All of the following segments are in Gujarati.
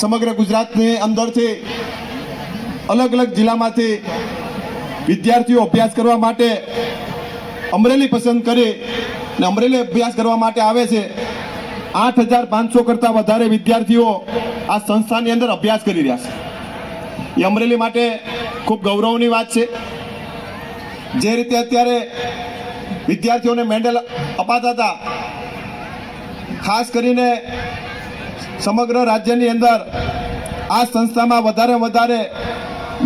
સમગ્ર ગુજરાતની અંદરથી અલગ અલગ જિલ્લામાંથી વિદ્યાર્થીઓ અભ્યાસ કરવા માટે અમરેલી પસંદ કરી અને અમરેલી અભ્યાસ કરવા માટે આવે છે. 8,500 કરતાં વધારે વિદ્યાર્થીઓ આ સંસ્થાની અંદર અભ્યાસ કરી રહ્યા છે. એ અમરેલી માટે ખૂબ ગૌરવની વાત છે. જે રીતે અત્યારે વિદ્યાર્થીઓને મેડલ અપાતા હતા, ખાસ કરીને સમગ્ર રાજ્યની અંદર આ સંસ્થામાં વધારે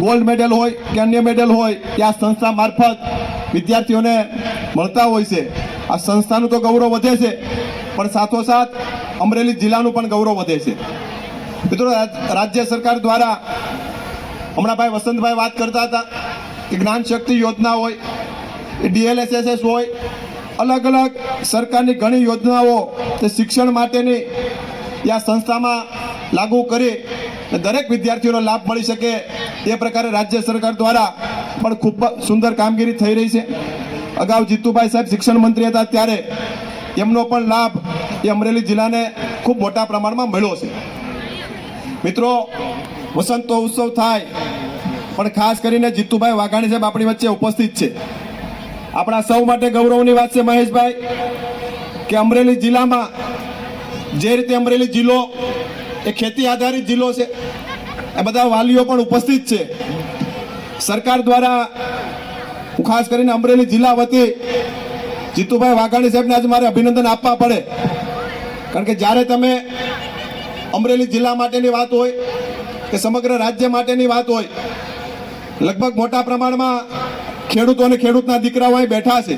ગોલ્ડ મેડલ હોય કે અન્ય મેડલ હોય કે આ સંસ્થા મારફત વિદ્યાર્થીઓને મળતા હોય છે. આ સંસ્થાનું તો ગૌરવ વધે છે, પણ સાથોસાથ અમરેલી જિલ્લાનું પણ ગૌરવ વધે છે. મિત્રો, રાજ્ય સરકાર દ્વારા હમણાં ભાઈ વસંતભાઈ વાત કરતા હતા કે જ્ઞાન શક્તિ યોજના હોય, DLSS હોય, અલગ અલગ સરકારની ઘણી યોજનાઓ તે શિક્ષણ માટેની આ સંસ્થામાં લાગુ કરી દરેક વિદ્યાર્થીઓનો લાભ મળી શકે એ પ્રકારે રાજ્ય સરકાર દ્વારા પણ ખૂબ સુંદર કામગીરી થઈ રહી છે. અગાઉ જીતુભાઈ સાહેબ શિક્ષણ મંત્રી હતા ત્યારે એમનો પણ લાભ એ અમરેલી જિલ્લાને ખૂબ મોટા પ્રમાણમાં મળ્યો છે. મિત્રો, વસંતો ઉત્સવ થાય પણ ખાસ કરીને જીતુભાઈ વાઘાણી સાહેબ આપણી વચ્ચે ઉપસ્થિત છે. આપણા સૌ માટે ગૌરવની વાત છે મહેશભાઈ કે અમરેલી જિલ્લામાં જે રીતે અમરેલી જિલ્લો એ ખેતી આધારિત જિલ્લો છે, એ બધા વાલીઓ પણ ઉપસ્થિત છે. સરકાર દ્વારા હું ખાસ કરીને અમરેલી જિલ્લા વતી જીતુભાઈ વાઘાણી સાહેબને આજે મારે અભિનંદન આપવા પડે, કારણ કે જ્યારે તમે અમરેલી જિલ્લા માટેની વાત હોય કે સમગ્ર રાજ્ય માટેની વાત હોય, લગભગ મોટા પ્રમાણમાં ખેડૂતો અને ખેડૂતના દીકરાઓ અહીં બેઠા છે.